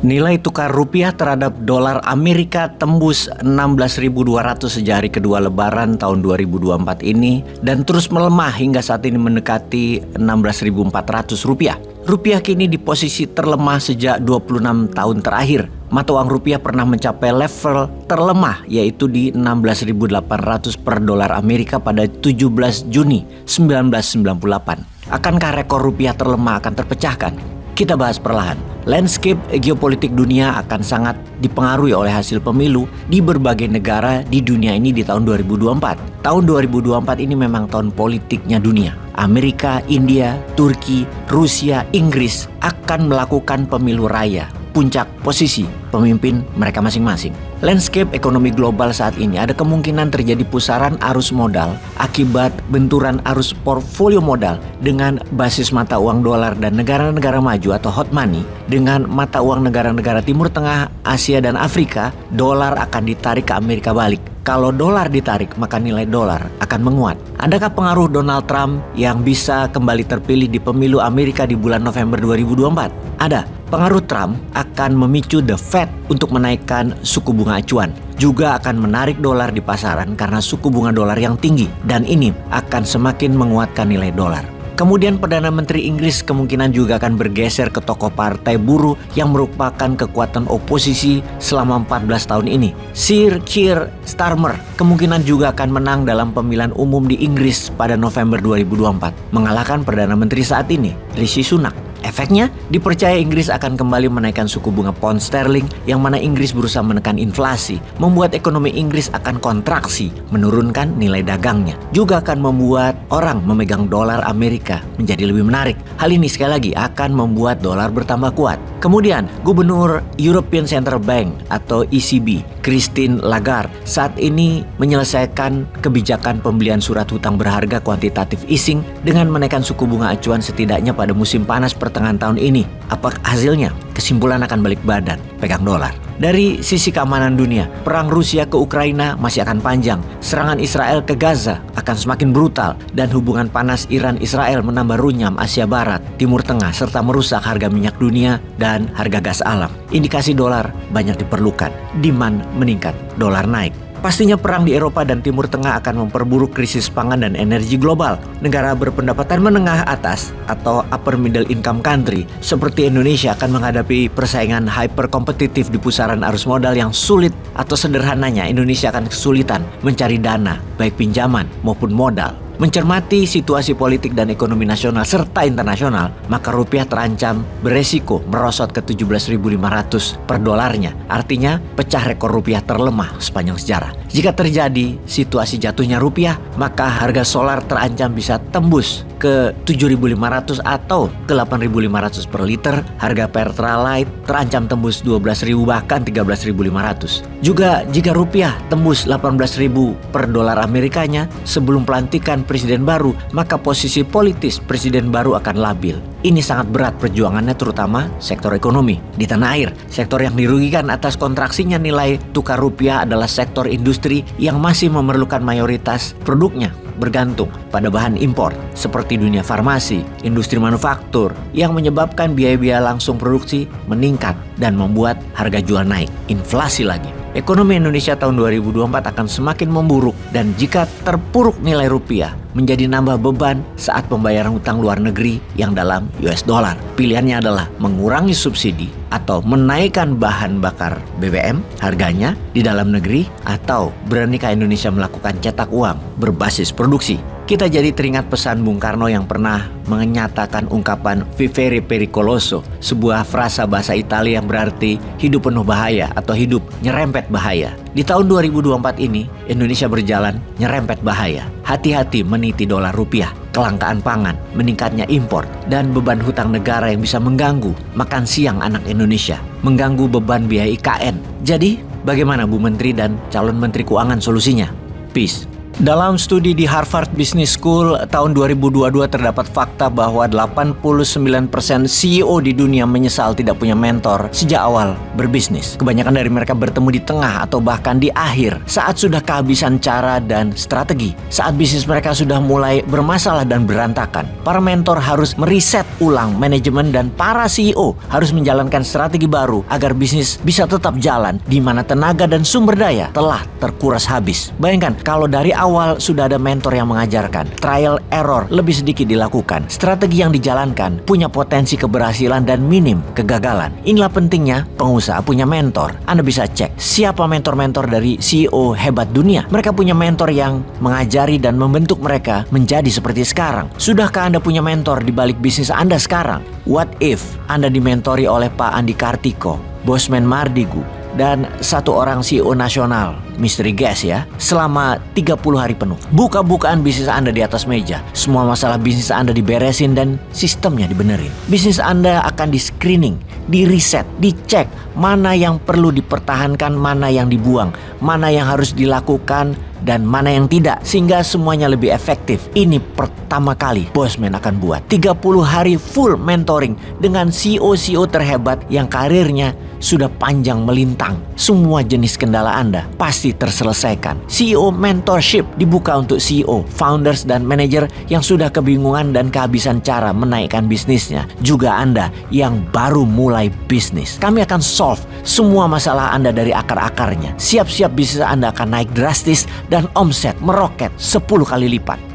Nilai tukar rupiah terhadap dolar Amerika tembus 16.200 sejak hari kedua Lebaran tahun 2024 ini dan terus melemah hingga saat ini mendekati 16.400 rupiah. Rupiah kini di posisi terlemah sejak 26 tahun terakhir. Mata uang rupiah pernah mencapai level terlemah yaitu di 16.800 per dolar Amerika pada 17 Juni 1998. Akankah rekor rupiah terlemah akan terpecahkan? Kita bahas perlahan. Landscape geopolitik dunia akan sangat dipengaruhi oleh hasil pemilu di berbagai negara di dunia ini di tahun 2024. Tahun 2024 ini memang tahun politiknya dunia. Amerika, India, Turki, Rusia, Inggris akan melakukan pemilu raya. Puncak posisi pemimpin mereka masing-masing. Landscape ekonomi global saat ini ada kemungkinan terjadi pusaran arus modal akibat benturan arus portfolio modal dengan basis mata uang dolar dan negara-negara maju atau hot money dengan mata uang negara-negara Timur Tengah, Asia dan Afrika. Dolar akan ditarik ke Amerika balik. Kalau dolar ditarik, maka nilai dolar akan menguat. Adakah pengaruh Donald Trump yang bisa kembali terpilih di pemilu Amerika di bulan November 2024? Ada. Pengaruh Trump akan memicu The Fed untuk menaikkan suku bunga acuan. Juga akan menarik dolar di pasaran karena suku bunga dolar yang tinggi. Dan ini akan semakin menguatkan nilai dolar. Kemudian Perdana Menteri Inggris kemungkinan juga akan bergeser ke tokoh partai buruh yang merupakan kekuatan oposisi selama 14 tahun ini. Sir Keir Starmer kemungkinan juga akan menang dalam pemilihan umum di Inggris pada November 2024, mengalahkan Perdana Menteri saat ini, Rishi Sunak. Efeknya, dipercaya Inggris akan kembali menaikkan suku bunga pound sterling yang mana Inggris berusaha menekan inflasi, membuat ekonomi Inggris akan kontraksi, menurunkan nilai dagangnya. Juga akan membuat orang memegang dolar Amerika menjadi lebih menarik. Hal ini sekali lagi akan membuat dolar bertambah kuat. Kemudian, Gubernur European Central Bank atau ECB, Christine Lagarde, saat ini menyelesaikan kebijakan pembelian surat hutang berharga quantitative easing dengan menaikkan suku bunga acuan setidaknya pada musim panas pertengahan tahun ini. Apa hasilnya? Kesimpulan akan balik badan, pegang dolar. Dari sisi keamanan dunia, perang Rusia ke Ukraina masih akan panjang. Serangan Israel ke Gaza akan semakin brutal dan hubungan panas Iran-Israel menambah runyam Asia Barat, Timur Tengah serta merusak harga minyak dunia dan harga gas alam. Indikasi dolar banyak diperlukan. Demand meningkat, dolar naik. Pastinya perang di Eropa dan Timur Tengah akan memperburuk krisis pangan dan energi global. Negara berpendapatan menengah atas atau upper middle income country seperti Indonesia akan menghadapi persaingan hyper kompetitif di pusaran arus modal yang sulit, atau sederhananya Indonesia akan kesulitan mencari dana baik pinjaman maupun modal. Mencermati situasi politik dan ekonomi nasional serta internasional, maka rupiah terancam beresiko merosot ke 17.500 per dolarnya. Artinya pecah rekor rupiah terlemah sepanjang sejarah. Jika terjadi situasi jatuhnya rupiah, maka harga solar terancam bisa tembus ke 7.500 atau ke 8.500 per liter. Harga Pertalite terancam tembus 12.000 bahkan 13.500. Juga jika rupiah tembus 18.000 per dolar Amerikanya sebelum pelantikan presiden baru, maka posisi politis presiden baru akan labil. Ini sangat berat perjuangannya, terutama sektor ekonomi. Di tanah air, sektor yang dirugikan atas kontraksinya nilai tukar rupiah adalah sektor industri yang masih memerlukan mayoritas produknya bergantung pada bahan impor seperti dunia farmasi, industri manufaktur yang menyebabkan biaya-biaya langsung produksi meningkat dan membuat harga jual naik. Inflasi lagi. Ekonomi Indonesia tahun 2024 akan semakin memburuk dan jika terpuruk nilai rupiah menjadi nambah beban saat pembayaran hutang luar negeri yang dalam US dollar. Pilihannya adalah mengurangi subsidi atau menaikkan bahan bakar BBM harganya di dalam negeri, atau beranikah Indonesia melakukan cetak uang berbasis produksi. Kita jadi teringat pesan Bung Karno yang pernah menyatakan ungkapan vivere pericoloso, sebuah frasa bahasa Italia yang berarti hidup penuh bahaya atau hidup nyerempet bahaya. Di tahun 2024 ini, Indonesia berjalan nyerempet bahaya. Hati-hati meniti dolar rupiah, kelangkaan pangan, meningkatnya impor, dan beban hutang negara yang bisa mengganggu makan siang anak Indonesia, mengganggu beban biaya IKN. Jadi, bagaimana Bu Menteri dan calon Menteri Keuangan solusinya? Peace. Dalam studi di Harvard Business School tahun 2022 terdapat fakta bahwa 89% CEO di dunia menyesal tidak punya mentor sejak awal berbisnis. Kebanyakan dari mereka bertemu di tengah atau bahkan di akhir saat sudah kehabisan cara dan strategi. Saat bisnis mereka sudah mulai bermasalah dan berantakan. Para mentor harus meriset ulang manajemen dan para CEO harus menjalankan strategi baru agar bisnis bisa tetap jalan di mana tenaga dan sumber daya telah terkuras habis. Bayangkan kalau dari awal sudah ada mentor yang mengajarkan, trial error lebih sedikit dilakukan, strategi yang dijalankan punya potensi keberhasilan dan minim kegagalan. Inilah pentingnya pengusaha punya mentor. Anda bisa cek siapa mentor-mentor dari CEO hebat dunia. Mereka punya mentor yang mengajari dan membentuk mereka menjadi seperti sekarang. Sudahkah Anda punya mentor di balik bisnis Anda sekarang? What if Anda dimentori oleh Pak Andi Kartiko, Bosman Mardigu, dan satu orang CEO nasional, Misteri Gas ya, selama 30 hari penuh. Buka-bukaan bisnis Anda di atas meja. Semua masalah bisnis Anda diberesin dan sistemnya dibenerin. Bisnis Anda akan di-screening, di-reset, dicek mana yang perlu dipertahankan, mana yang dibuang, mana yang harus dilakukan, dan mana yang tidak, sehingga semuanya lebih efektif. Ini pertama kali Bosman akan buat 30 hari full mentoring dengan CEO-CEO terhebat yang karirnya sudah panjang melintang. Semua jenis kendala Anda pasti terselesaikan. CEO mentorship dibuka untuk CEO, founders, dan manajer yang sudah kebingungan dan kehabisan cara menaikkan bisnisnya. Juga Anda yang baru mulai bisnis. Kami akan solve semua masalah Anda dari akar-akarnya. Siap-siap bisnis Anda akan naik drastis dan omset meroket 10 kali lipat.